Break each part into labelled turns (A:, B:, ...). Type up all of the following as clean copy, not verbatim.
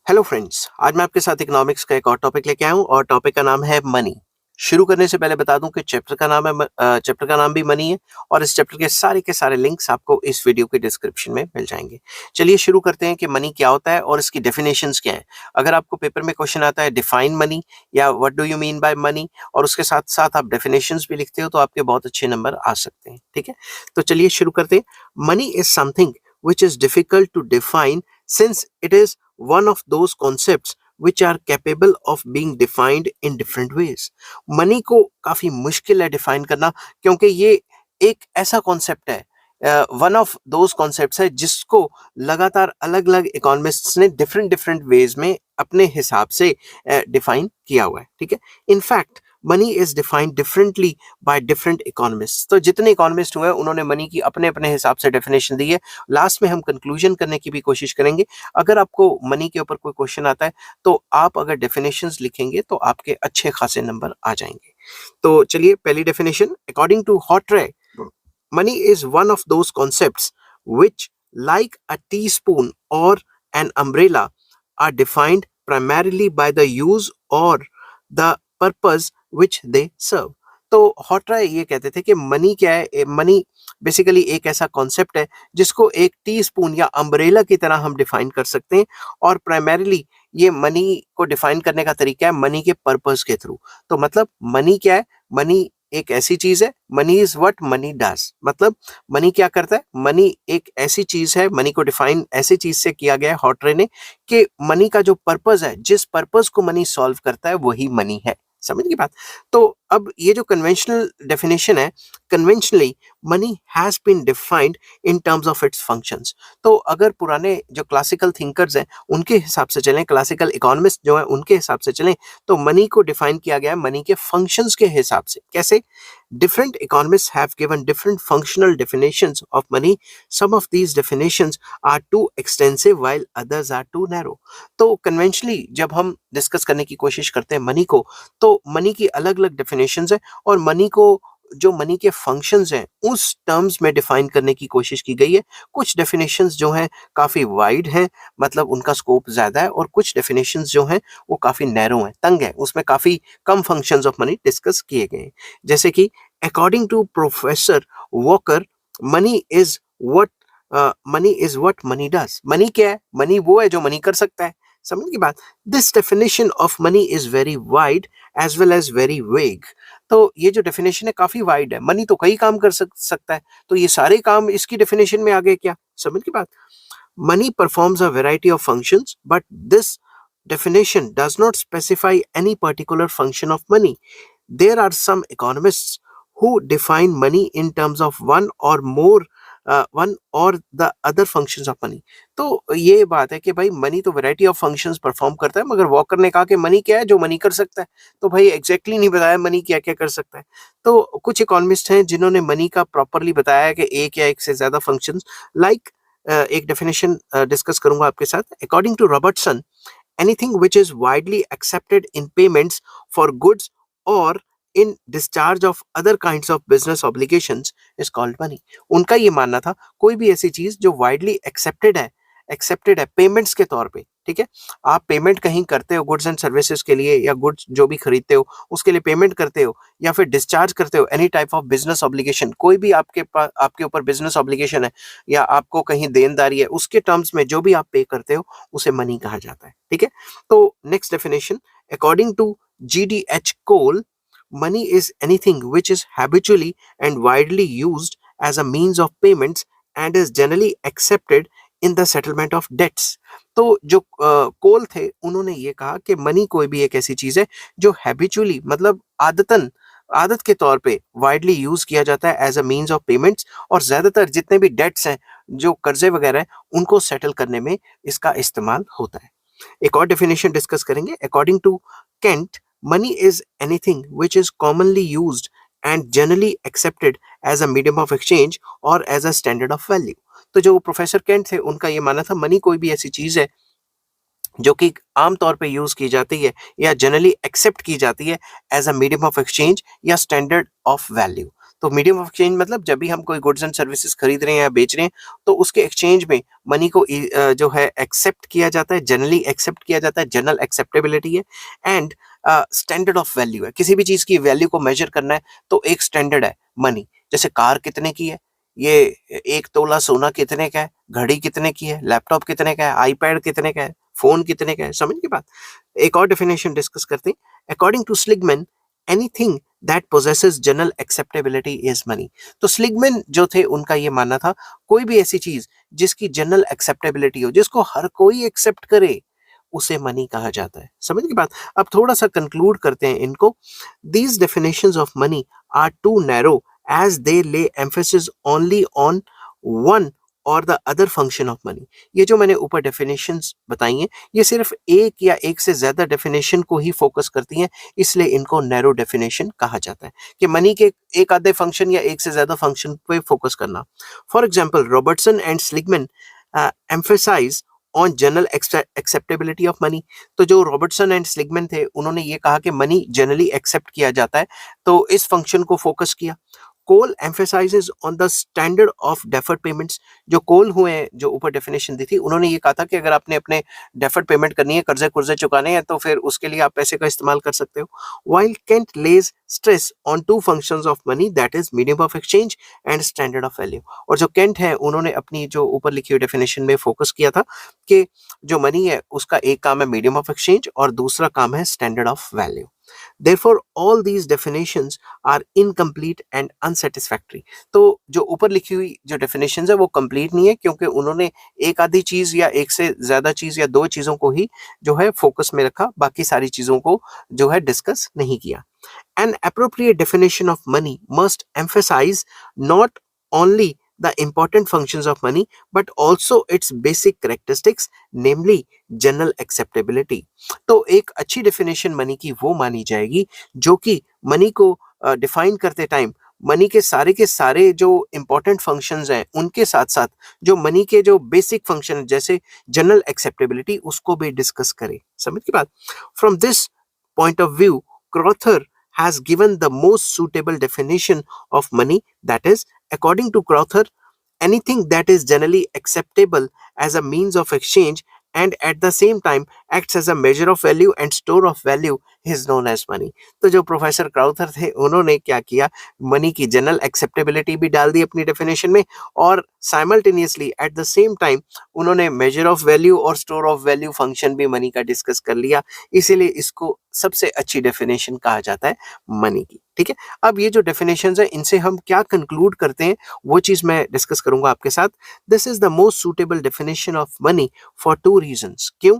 A: Hello friends, आज मैं आपके साथ इकोनॉमिक्स का एक और टॉपिक लेके आया हूँ और टॉपिक का नाम है मनी। शुरू करने से पहले बता दूं कि चैप्टर का नाम भी मनी है और इस चैप्टर के सारे लिंक्स आपको इस वीडियो के डिस्क्रिप्शन में मिल जाएंगे। चलिए शुरू करते हैं कि मनी क्या होता है और इसकी डेफिनेशंस क्या है। अगर आपको पेपर में क्वेश्चन आता है डिफाइन मनी या what do you mean by money और उसके साथ साथ आप डेफिनेशंस भी लिखते हो तो आपके बहुत अच्छे नंबर आ सकते हैं। ठीक है, तो चलिए शुरू करते हैं। Money is something which is difficult to define since it is one of those concepts which are capable of being defined in different ways. Money को काफी मुश्किल है डिफाइन करना क्योंकि ये एक ऐसा कॉन्सेप्ट है, वन ऑफ दोज कॉन्सेप्ट्स है जिसको लगातार अलग अलग इकोनॉमिस्ट्स ने डिफरेंट डिफरेंट वेज में अपने हिसाब से डिफाइन किया हुआ है। ठीक है, in fact money is defined differently by different economist. तो जितने इकोनॉमिस्ट हुए उन्होंने मनी की अपने अपने हिसाब से डेफिनेशन दी है। लास्ट में हम कंक्लूजन करने की भी कोशिश करेंगे। अगर आपको मनी के ऊपर कोई क्वेश्चन आता है तो आप अगर डेफिनेशंस लिखेंगे तो आपके अच्छे खासे नंबर आ जाएंगे। तो चलिए पहली definition, according to Hawtrey, money is one of those concepts which, like a teaspoon or an umbrella, are defined primarily by the use or the purpose which they serve. तो हॉटरा ये कहते थे कि मनी क्या है, मनी बेसिकली एक ऐसा concept है जिसको एक टी स्पून या अम्ब्रेला की तरह हम डिफाइन कर सकते हैं और प्राइमरीली ये मनी को डिफाइन करने का तरीका है मनी के पर्पस के थ्रू। तो मतलब मनी क्या है, मनी एक ऐसी चीज है, money is what money does. मतलब मनी क्या करता है, मनी एक ऐसी चीज है, मनी को डिफाइन ऐसी चीज से किया गया है हॉटरे ने कि मनी का जो पर्पस है, जिस पर्पस को मनी सॉल्व करता है वही मनी है। समझ की बात। तो अब ये जो कन्वेंशनल डेफिनेशन है, conventionally money has been defined in terms of its functions. तो अगर पुराने जो क्लासिकल थिंकर्स हैं उनके हिसाब से चलें, क्लासिकल इकोनॉमिस्ट जो है उनके हिसाब से चलें, तो मनी को डिफाइन किया गया है मनी के फंक्शंस के हिसाब से। कैसे? Different economists have given different functional definitions of money. Some of these definitions are too extensive while others are too narrow. तो कन्वेंशनली जब हम डिस्कस करने की कोशिश करते हैं मनी को, तो मनी की अलग अलग डेफिनेशंस है और मनी को जो मनी के फंक्शंस हैं उस टर्म्स में डिफाइन करने की कोशिश की गई है। कुछ डेफिनेशंस जो हैं काफी वाइड हैं, मतलब उनका स्कोप ज्यादा है, और कुछ डेफिनेशंस जो हैं वो काफी नैरो हैं, तंग है, उसमें काफी कम फंक्शंस ऑफ मनी डिस्कस किए गए हैं। जैसे कि according to professor Walker, money is what money is what money does. Money क्या है? मनी वो है जो मनी कर सकता है। समझ की बात। This definition of money is very wide as well as very vague. तो ये जो डेफिनेशन है काफी वाइड है, मनी तो कई काम कर सकता है, तो ये सारे काम इसकी डेफिनेशन में आ गए क्या? समझ की बात। Money performs a variety of functions but this definition does not specify any particular function of money. There are some economists who define money in terms of one or the other functions of money. तो ये बात है कि भाई money तो variety of functions perform करता है, मगर वॉकर ने कहा कि मनी क्या है? जो मनी कर सकता है। तो भाई एग्जैक्टली नहीं बताया मनी क्या क्या कर सकता है। तो कुछ इकोनॉमिस्ट हैं जिन्होंने मनी का प्रॉपरली बताया है कि एक या एक से ज्यादा फंक्शंस। लाइक एक डेफिनेशन डिस्कस करूंगा आपके साथ। According to Robertson, anything which is widely accepted in payments for goods or in discharge of other kinds of business obligations is called money. उनका ये मानना था कोई भी ऐसी चीज जो वाइडली एक्सेप्टेड है पेमेंट्स के तौर पे। ठीक है, आप पेमेंट कहीं करते हो गुड्स एंड सर्विसेज के लिए, या गुड्स जो भी खरीदते हो उसके लिए पेमेंट करते हो, या फिर डिस्चार्ज करते हो any type of business obligation, कोई भी आपके ऊपर बिजनेस ऑब्लिगेशन है या आपको कहीं देनदारी है, उसके टर्म्स में जो भी आप पे करते हो उसे मनी कहा जाता है। ठीक है, तो next definition, according to GDH Cole, money is anything which is habitually and widely used as a means of payments and is generally accepted in the settlement of debts. तो जो कोल थे उन्होंने ये कहा कि मनी कोई भी एक ऐसी चीज है जो हैबिचुअली, मतलब आदत के तौर पे वाइडली यूज किया जाता है as a means of payments, और ज्यादातर जितने भी डेट्स हैं, जो कर्जे वगैरह हैं, उनको सेटल करने में इसका इस्तेमाल होता है। एक और डेफिनेशन डिस्कस करेंगे। According to Kent, money is anything which is commonly used and generally accepted as a medium of exchange और as a standard of value. तो जो प्रोफेसर केंट थे उनका ये मानना था मनी कोई भी ऐसी चीज है जो कि आमतौर पे यूज की जाती है या जनरली एक्सेप्ट की जाती है as a medium of exchange या स्टैंडर्ड ऑफ वैल्यू। तो मीडियम ऑफ एक्सचेंज मतलब जब भी हम कोई गुड्स एंड सर्विसेज खरीद रहे हैं या बेच रहे हैं तो उसके एक्सचेंज में मनी को जो है एक्सेप्ट किया जाता है, जनरली एक्सेप्ट किया जाता है, जनरल एक्सेप्टेबिलिटी है। एंड स्टैंडर्ड ऑफ वैल्यू है, किसी भी चीज की वैल्यू को मेजर करना है तो एक स्टैंडर्ड है मनी। जैसे कार कितने की है, ये 1 तोला सोना कितने का है, घड़ी कितने की है, लैपटॉप कितने का है, आईपैड कितने का है, फोन कितने का है, समझ की बात। एक और डेफिनेशन डिस्कस करते हैं। According to Seligman, anything that possesses general acceptability is money. तो स्लिगमैन जो थे उनका ये मानना था कोई भी ऐसी चीज जिसकी जनरल एक्सेप्टेबिलिटी हो, जिसको हर कोई एक्सेप्ट करे, उसे मनी कहा जाता है। समझ की बात। अब थोड़ा सा कंक्लूड करते हैं इनको। These definitions of money are too narrow as they lay emphasis only on one or the other function of money. ये जो मैंने ऊपर डेफिनेशंस बताई हैं, ये सिर्फ एक या एक से ज्यादा डेफिनेशन को ही फोकस करती हैं, इसलिए इनको नैरो डेफिनेशन कहा जाता है कि मनी के एक आधे फंक्शन या एक से ज्यादा फंक्शन पे फोकस करना। For example, Robertson and Seligman emphasise on general acceptability of money. तो जो रॉबर्टसन एंड स्लिगमैन थे उन्होंने ये कहा कि मनी जनरली एक्सेप्ट किया जाता है, तो इस फंक्शन को फोकस किया। Cole emphasises on the standard of deferred payments. जो कोल हुए हैं, जो ऊपर डेफिनेशन दी थी, उन्होंने ये कहा था कि अगर आपने अपने डेफर्ड पेमेंट करनी है, कर्जे कुर्जे चुकाने हैं, तो फिर उसके लिए आप पैसे का इस्तेमाल कर सकते हो। While Kent lays stress on two functions of money, that is medium of exchange and standard of value. और जो केंट है उन्होंने अपनी जो ऊपर लिखी हुई डेफिनेशन में फोकस किया था कि जो मनी है उसका एक काम है मीडियम ऑफ एक्सचेंज और दूसरा काम है standard of value. Therefore, all these definitions are incomplete and unsatisfactory. तो जो ऊपर लिखी हुई जो definitions है वो complete नहीं है, क्योंकि उन्होंने एक आधी चीज या एक से ज्यादा चीज या दो चीजों को ही जो है फोकस में रखा, बाकी सारी चीजों को जो है डिस्कस नहीं किया। An appropriate definition of money must emphasize not only the important functions of money but also its basic characteristics, namely general acceptability. तो एक अच्छी डेफिनेशन मनी की वो मानी जाएगी जो कि मनी को डिफाइन करते टाइम मनी के सारे जो इंपॉर्टेंट फंक्शंस हैं उनके साथ साथ जो मनी के जो बेसिक फंक्शन जैसे जनरल एक्सेप्टेबिलिटी उसको भी डिस्कस करें। समझ की बात। From this point of view, Crowther has given the most suitable definition of money, that is, according to Crowther, anything that is generally acceptable as a means of exchange and at the same time acts as a measure of value and store of value is known as money। तो जो professor Crowther थे उन्होंने क्या किया, money की general acceptability भी डाल दी अपनी डेफिनेशन में और simultaneously at the same time उन्होंने मेजर ऑफ वैल्यू और स्टोर ऑफ वैल्यू फंक्शन भी मनी का डिस्कस कर लिया। इसीलिए इसको सबसे अच्छी डेफिनेशन कहा जाता है मनी की। ठीक है, अब ये जो डेफिनेशंस है इनसे हम क्या कंक्लूड करते हैं वो चीज मैं डिस्कस करूंगा आपके साथ। This is the most suitable definition of money for two reasons. क्यों?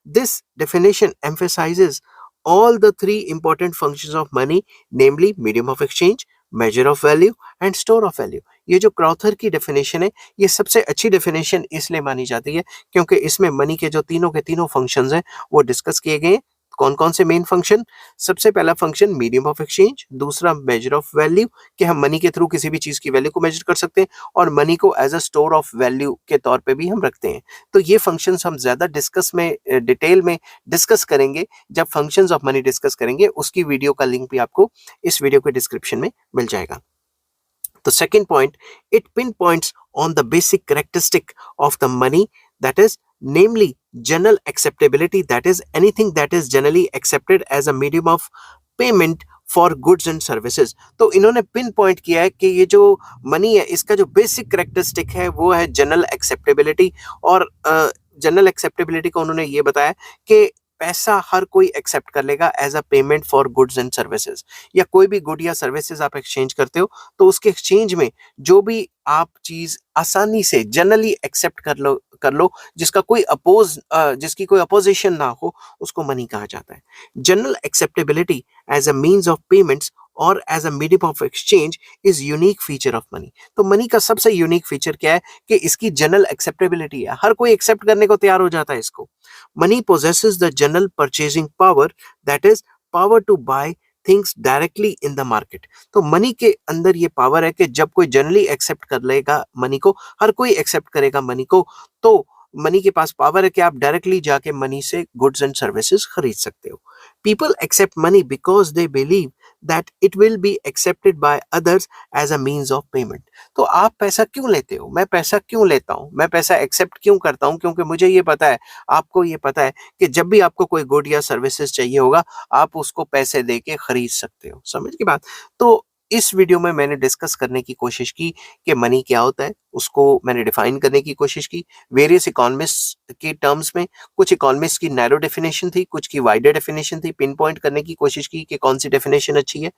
A: This definition emphasises all the three important functions of money, namely medium of exchange, measure of value and store of value। ये जो क्रॉथर की definition है ये सबसे अच्छी definition इसलिए मानी जाती है क्योंकि इसमें मनी के जो तीनों के तीनों फंक्शंस हैं वो डिस्कस किए गए हैं। कौन कौन से मेन फंक्शन? सबसे पहला फंक्शन मीडियम ऑफ एक्सचेंज, दूसरा मेजर ऑफ वैल्यू कि हम मनी के थ्रू किसी भी चीज की वैल्यू को मेजर कर सकते हैं और मनी को as a store of value के तौर पे भी हम रखते हैं। तो ये फंक्शंस हम ज्यादा डिस्कस में डिटेल में डिस्कस करेंगे जब फंक्शंस ऑफ मनी डिस्कस करेंगे, उसकी वीडियो का लिंक भी आपको इस वीडियो के डिस्क्रिप्शन में मिल जाएगा। The second point, it pinpoints on the basic characteristic of the money, that is, namely general acceptability, that is, anything that is generally accepted as a medium of payment for goods and services. तो इन्होंने pin point किया है कि ये जो money है इसका जो बेसिक करेक्टरिस्टिक है वो है जनरल एक्सेप्टेबिलिटी। और जनरल एक्सेप्टेबिलिटी को उन्होंने ये बताया कि पैसा हर कोई एक्सेप्ट कर लेगा as a payment for goods and services, या कोई भी गुड या सर्विसेज आप एक्सचेंज करते हो तो उसके एक्सचेंज में जो भी आप चीज आसानी से जनरली एक्सेप्ट कर लो जिसकी कोई अपोजिशन ना हो, उसको मनी कहा जाता है। General acceptability as a means of payments और as a medium of exchange is unique feature of money. तो मनी का सबसे यूनिक फीचर क्या है कि इसकी जनरल एक्सेप्टेबिलिटी है, हर कोई एक्सेप्ट करने को तैयार हो जाता है इसको। Money possesses the general purchasing power, that is power to buy things directly in the market। तो मनी के अंदर ये पावर है कि जब कोई जनरली एक्सेप्ट कर लेगा मनी को, हर कोई एक्सेप्ट करेगा मनी को, तो मनी के पास पावर है कि आप डायरेक्टली जाके मनी से गुड्स एंड सर्विसेज खरीद सकते हो। People accept money because they believe that it will be accepted by others as a means of payment. तो आप पैसा क्यों लेते हो? मैं पैसा क्यों लेता हूँ? मैं पैसा एक्सेप्ट क्यों करता हूँ? क्योंकि मुझे ये पता है, आपको ये पता है कि जब भी आपको कोई गुड या सर्विसेज चाहिए होगा, आप उसको पैसे दे के खरीद सकते हो। समझ गई बात? तो इस वीडियो में मैंने डिस्कस करने की कोशिश की कि मनी क्या होता है, उसको मैंने डिफाइन करने की कोशिश की। वेरियस इकोनॉमिस्ट के टर्म्स में कुछ इकोनॉमिस्ट की नैरो डेफिनेशन थी, कुछ की वाइडर डेफिनेशन थी, पिन पॉइंट करने की कोशिश की कि कौन सी डेफिनेशन अच्छी है।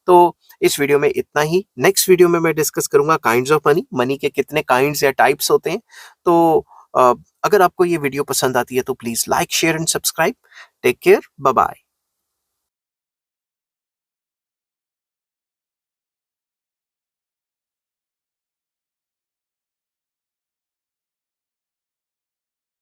A: तो इस वीडियो में इतना ही। नेक्स्ट वीडियो में मैं डिस्कस करूंगा काइंड्स ऑफ मनी, मनी के कितने काइंड्स या टाइप्स होते हैं। तो अगर आपको ये वीडियो पसंद आती है तो please like, share and subscribe. Take care, bye bye.